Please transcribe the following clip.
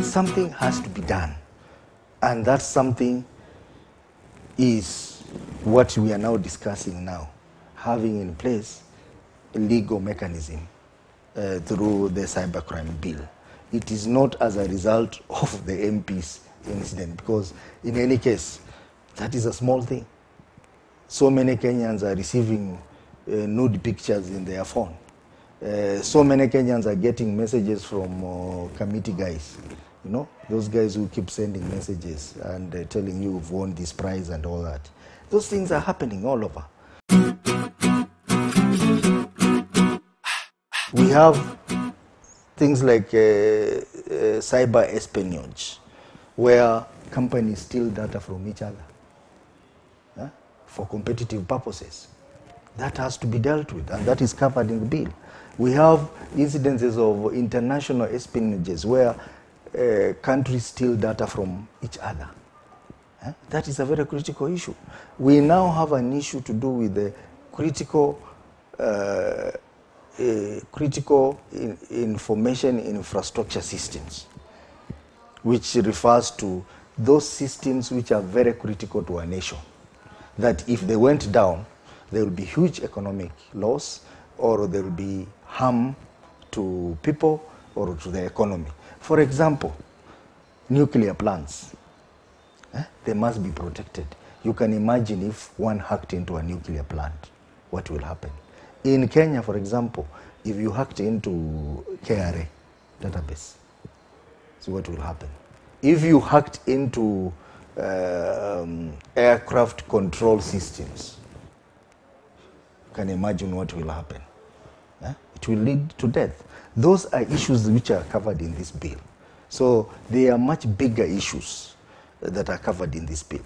something has to be done. And that something is what we are now discussing now, having in place a legal mechanism through the cybercrime bill. It is not as a result of the MP's incident, because in any case, that is a small thing. So many Kenyans are receiving nude pictures in their phone. So many Kenyans are getting messages from committee guys, you know, those guys who keep sending messages and telling you you've won this prize and all that. Those things are happening all over. We have things like cyber espionage, where companies steal data from each other for competitive purposes. That has to be dealt with, and that is covered in the bill. We have incidences of international espionages where countries steal data from each other. That is a very critical issue. We now have an issue to do with the critical information infrastructure systems, which refers to those systems which are very critical to a nation, that if they went down, there will be huge economic loss, or there will be harm to people or to the economy. For example, nuclear plants, they must be protected. You can imagine if one hacked into a nuclear plant, what will happen? In Kenya, for example, if you hacked into KRA database, so what will happen? If you hacked into aircraft control systems, you can imagine what will happen. It will lead to death. Those are issues which are covered in this bill. So they are much bigger issues that are covered in this bill.